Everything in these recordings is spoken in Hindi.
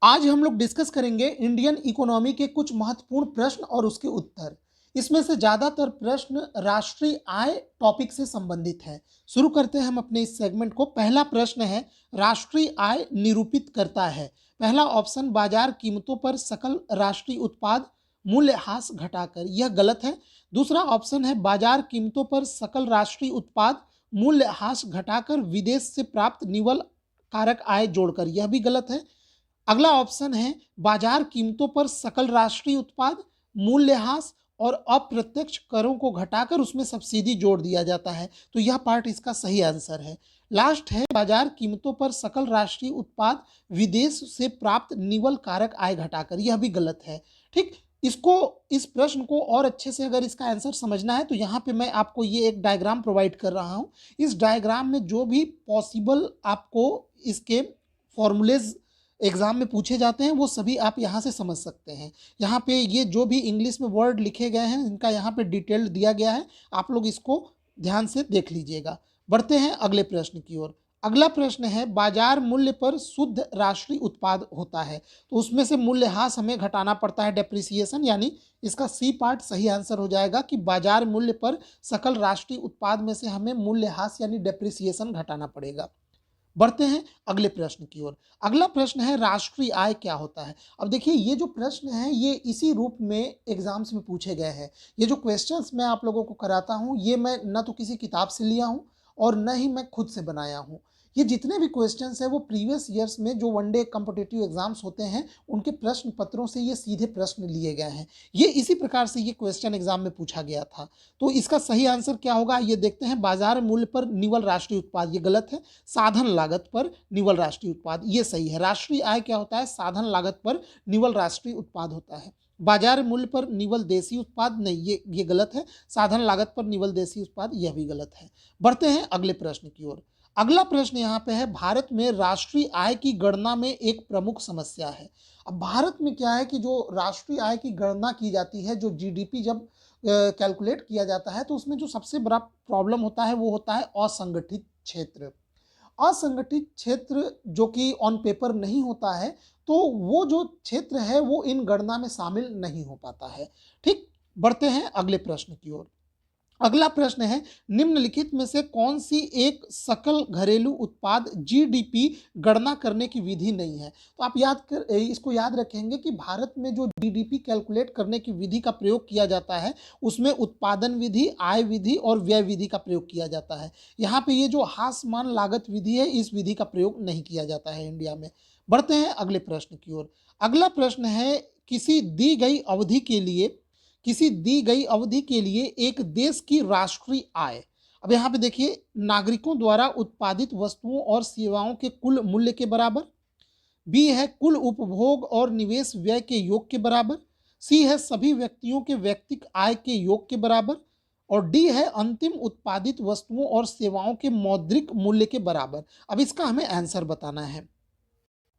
आज हम लोग डिस्कस करेंगे इंडियन इकोनॉमी के कुछ महत्वपूर्ण प्रश्न और उसके उत्तर। इसमें से ज़्यादातर प्रश्न राष्ट्रीय आय टॉपिक से संबंधित है। शुरू करते हैं हम अपने इस सेगमेंट को। पहला प्रश्न है, राष्ट्रीय आय निरूपित करता है। पहला ऑप्शन, बाजार कीमतों पर सकल राष्ट्रीय उत्पाद मूल्यह्रास घटाकर। यह गलत है। दूसरा ऑप्शन है, बाजार कीमतों पर सकल राष्ट्रीय उत्पाद मूल्यह्रास घटाकर विदेश से प्राप्त निवल कारक आय जोड़कर। यह भी गलत है। अगला ऑप्शन है, बाजार कीमतों पर सकल राष्ट्रीय उत्पाद मूल्यह्रास और अप्रत्यक्ष करों को घटाकर उसमें सब्सिडी जोड़ दिया जाता है। तो यह पार्ट इसका सही आंसर है। लास्ट है, बाजार कीमतों पर सकल राष्ट्रीय उत्पाद विदेश से प्राप्त निवल कारक आय घटाकर। यह भी गलत है। ठीक, इसको इस प्रश्न को और अच्छे से अगर इसका आंसर समझना है तो यहाँ पे मैं आपको ये एक डायग्राम प्रोवाइड कर रहा हूँ। इस डायग्राम में जो भी पॉसिबल आपको इसके फॉर्मूलेज एग्जाम में पूछे जाते हैं वो सभी आप यहाँ से समझ सकते हैं। यहाँ पे ये जो भी इंग्लिश में वर्ड लिखे गए हैं इनका यहाँ पे डिटेल दिया गया है, आप लोग इसको ध्यान से देख लीजिएगा। बढ़ते हैं अगले प्रश्न की ओर। अगला प्रश्न है, बाजार मूल्य पर शुद्ध राष्ट्रीय उत्पाद होता है। तो उसमें से मूल्यह्रास हमें घटाना पड़ता है, डेप्रिसिएशन, यानी इसका सी पार्ट सही आंसर हो जाएगा कि बाजार मूल्य पर सकल राष्ट्रीय उत्पाद में से हमें मूल्यह्रास यानी डेप्रिसिएशन घटाना पड़ेगा। बढ़ते हैं अगले प्रश्न की ओर। अगला प्रश्न है, राष्ट्रीय आय क्या होता है। अब देखिए, ये जो प्रश्न है ये इसी रूप में एग्जाम्स में पूछे गए हैं। ये जो क्वेश्चंस मैं आप लोगों को कराता हूँ ये मैं न तो किसी किताब से लिया हूँ और न ही मैं खुद से बनाया हूँ। ये जितने भी क्वेश्चंस हैं वो प्रीवियस ईयर्स में जो वनडे कॉम्पिटिटिव एग्जाम्स होते हैं उनके प्रश्न पत्रों से ये सीधे प्रश्न लिए गए हैं। ये इसी प्रकार से ये क्वेश्चन एग्जाम में पूछा गया था। तो इसका सही आंसर क्या होगा ये देखते हैं। बाजार मूल्य पर निवल राष्ट्रीय उत्पाद, ये गलत है। साधन लागत पर निवल राष्ट्रीय उत्पाद, ये सही है। राष्ट्रीय आय क्या होता है, साधन लागत पर निवल राष्ट्रीय उत्पाद होता है। बाजार मूल्य पर निवल देसी उत्पाद, नहीं, ये गलत है। साधन लागत पर निवल देसी उत्पाद, यह भी गलत है। बढ़ते हैं अगले प्रश्न की ओर। अगला प्रश्न यहाँ पे है, भारत में राष्ट्रीय आय की गणना में एक प्रमुख समस्या है। अब भारत में क्या है कि जो राष्ट्रीय आय की गणना की जाती है, जो जीडीपी जब कैलकुलेट किया जाता है तो उसमें जो सबसे बड़ा प्रॉब्लम होता है वो होता है असंगठित क्षेत्र। असंगठित क्षेत्र जो कि ऑन पेपर नहीं होता है, तो वो जो क्षेत्र है वो इन गणना में शामिल नहीं हो पाता है। ठीक, बढ़ते हैं अगले प्रश्न की ओर। अगला प्रश्न है, निम्नलिखित में से कौन सी एक सकल घरेलू उत्पाद जीडीपी गणना करने की विधि नहीं है। तो आप इसको याद रखेंगे कि भारत में जो जीडीपी कैलकुलेट करने की विधि का प्रयोग किया जाता है उसमें उत्पादन विधि, आय विधि और व्यय विधि का प्रयोग किया जाता है। यहाँ पे ये जो हासमान लागत विधि है इस विधि का प्रयोग नहीं किया जाता है इंडिया में। बढ़ते हैं अगले प्रश्न की ओर। अगला प्रश्न है, किसी दी गई अवधि के लिए एक देश की राष्ट्रीय आय। अब यहाँ पे देखिए, नागरिकों द्वारा उत्पादित वस्तुओं और सेवाओं के कुल मूल्य के बराबर। बी है, कुल उपभोग और निवेश व्यय के योग के बराबर। सी है, सभी व्यक्तियों के व्यक्तिगत आय के योग के बराबर। और डी है, अंतिम उत्पादित वस्तुओं और सेवाओं के मौद्रिक मूल्य के बराबर। अब इसका हमें आंसर बताना है।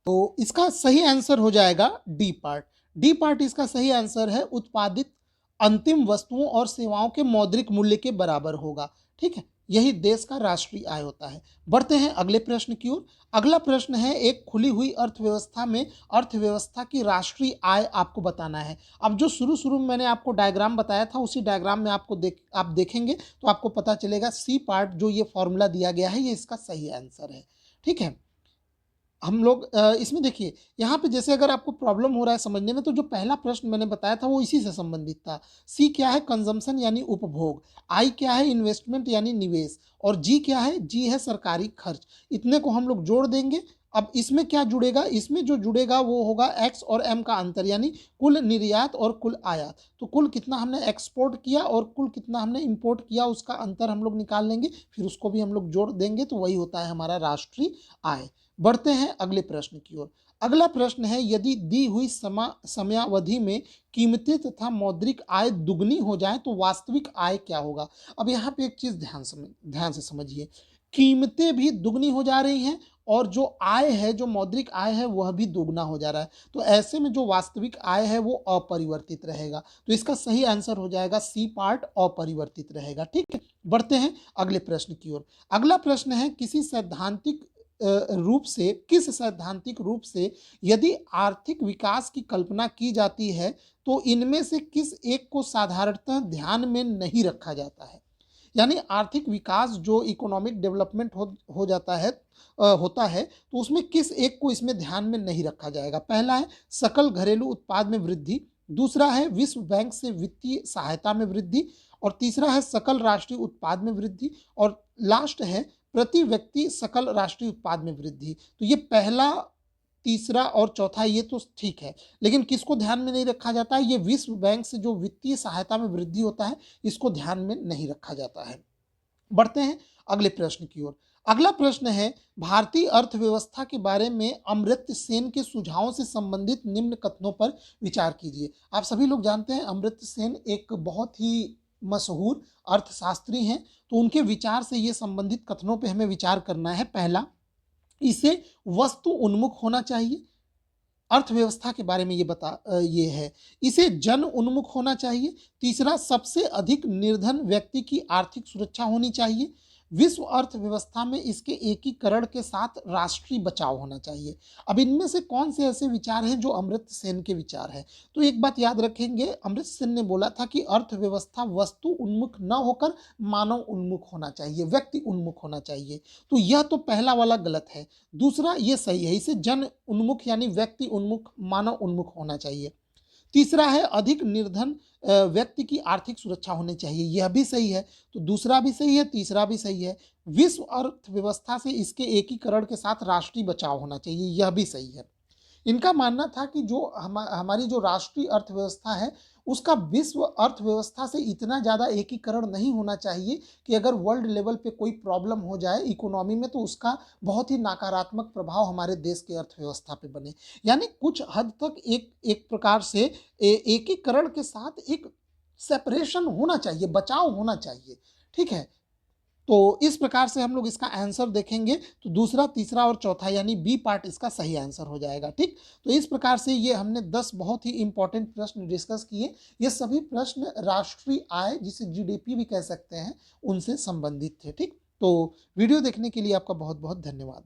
तो इसका सही आंसर हो जाएगा डी पार्ट। डी पार्ट इसका सही आंसर है, उत्पादित अंतिम वस्तुओं और सेवाओं के मौद्रिक मूल्य के बराबर होगा। ठीक है, यही देश का राष्ट्रीय आय होता है। बढ़ते हैं अगले प्रश्न की ओर। अगला प्रश्न है, एक खुली हुई अर्थव्यवस्था में अर्थव्यवस्था की राष्ट्रीय आय आपको बताना है। अब जो शुरू शुरू में मैंने आपको डायग्राम बताया था उसी डायग्राम में आप देखेंगे तो आपको पता चलेगा सी पार्ट जो ये फॉर्मूला दिया गया है ये इसका सही आंसर है। ठीक है, हम लोग इसमें देखिए, यहाँ पे जैसे अगर आपको प्रॉब्लम हो रहा है समझने में तो जो पहला प्रश्न मैंने बताया था वो इसी से संबंधित था। सी क्या है, कंजम्पशन यानी उपभोग। आई क्या है, इन्वेस्टमेंट यानी निवेश। और जी क्या है, जी है सरकारी खर्च। इतने को हम लोग जोड़ देंगे। अब इसमें क्या जुड़ेगा, इसमें जो जुड़ेगा वो होगा एक्स और एम का अंतर, यानी कुल निर्यात और कुल आयात। तो कुल कितना हमने एक्सपोर्ट किया और कुल कितना हमने इंपोर्ट किया उसका अंतर हम लोग निकाल लेंगे, फिर उसको भी हम लोग जोड़ देंगे तो वही होता है हमारा राष्ट्रीय आय। बढ़ते हैं अगले प्रश्न की ओर। अगला प्रश्न है, यदि दी हुई समयावधि में कीमतें तथा मौद्रिक आय दुगनी हो जाए तो वास्तविक आय क्या होगा। अब यहाँ पे एक चीज ध्यान से समझिए, कीमतें भी दुगनी हो जा रही हैं और जो आय है, जो मौद्रिक आय है वह भी दोगुना हो जा रहा है। तो ऐसे में जो वास्तविक आय है वो अपरिवर्तित रहेगा। तो इसका सही आंसर हो जाएगा सी पार्ट, अपरिवर्तित रहेगा। ठीक है, बढ़ते हैं अगले प्रश्न की ओर। अगला प्रश्न है, किसी सैद्धांतिक रूप से, किस सैद्धांतिक रूप से यदि आर्थिक विकास की कल्पना की जाती है तो इनमें से किस एक को साधारणतः ध्यान में नहीं रखा जाता है। यानी आर्थिक विकास जो इकोनॉमिक डेवलपमेंट हो जाता है होता है तो उसमें किस एक को इसमें ध्यान में नहीं रखा जाएगा। पहला है सकल घरेलू उत्पाद में वृद्धि, दूसरा है विश्व बैंक से वित्तीय सहायता में वृद्धि, और तीसरा है सकल राष्ट्रीय उत्पाद में वृद्धि, और लास्ट है प्रति व्यक्ति सकल राष्ट्रीय उत्पाद में वृद्धि। तो ये पहला, तीसरा और चौथा ये तो ठीक है, लेकिन किसको ध्यान में नहीं रखा जाता है? ये विश्व बैंक से जो वित्तीय सहायता में वृद्धि होता है, इसको ध्यान में नहीं रखा जाता है। बढ़ते हैं अगले प्रश्न की ओर। अगला प्रश्न है, भारतीय अर्थव्यवस्था के बारे में अमर्त्य सेन के सुझावों से संबंधित निम्न कथनों पर विचार कीजिए। आप सभी लोग जानते हैं अमर्त्य सेन एक बहुत ही मशहूर अर्थशास्त्री हैं, तो उनके विचार से ये संबंधित कथनों पर हमें विचार करना है। पहला, इसे वस्तु उन्मुख होना चाहिए। अर्थव्यवस्था के बारे में ये है। इसे जन उन्मुख होना चाहिए। तीसरा, सबसे अधिक निर्धन व्यक्ति की आर्थिक सुरक्षा होनी चाहिए। विश्व अर्थव्यवस्था में इसके एकीकरण के साथ राष्ट्रीय बचाव होना चाहिए। अब इनमें से कौन से ऐसे विचार हैं जो अमर्त्य सेन के विचार हैं? तो एक बात याद रखेंगे, अमर्त्य सेन ने बोला था कि अर्थव्यवस्था वस्तु उन्मुख न होकर मानव उन्मुख होना चाहिए, व्यक्ति उन्मुख होना चाहिए। तो यह तो पहला वाला गलत है। दूसरा ये सही है, इसे जन उन्मुख यानी व्यक्ति उन्मुख, मानव उन्मुख होना चाहिए। तीसरा है अधिक निर्धन व्यक्ति की आर्थिक सुरक्षा होनी चाहिए, यह भी सही है। तो दूसरा भी सही है, तीसरा भी सही है। विश्व अर्थव्यवस्था से इसके एकीकरण के साथ राष्ट्रीय बचाव होना चाहिए, यह भी सही है। इनका मानना था कि जो हमारी जो राष्ट्रीय अर्थव्यवस्था है उसका विश्व अर्थव्यवस्था से इतना ज़्यादा एकीकरण नहीं होना चाहिए कि अगर वर्ल्ड लेवल पे कोई प्रॉब्लम हो जाए इकोनॉमी में तो उसका बहुत ही नकारात्मक प्रभाव हमारे देश के अर्थव्यवस्था पे बने। यानी कुछ हद तक एक एक प्रकार से एकीकरण के साथ एक सेपरेशन होना चाहिए, बचाव होना चाहिए। ठीक है, तो इस प्रकार से हम लोग इसका आंसर देखेंगे तो दूसरा, तीसरा और चौथा यानी बी पार्ट इसका सही आंसर हो जाएगा। ठीक, तो इस प्रकार से ये हमने 10 बहुत ही इंपॉर्टेंट प्रश्न डिस्कस किए। ये सभी प्रश्न राष्ट्रीय आय, जिसे जीडीपी भी कह सकते हैं, उनसे संबंधित थे। ठीक, तो वीडियो देखने के लिए आपका बहुत बहुत धन्यवाद।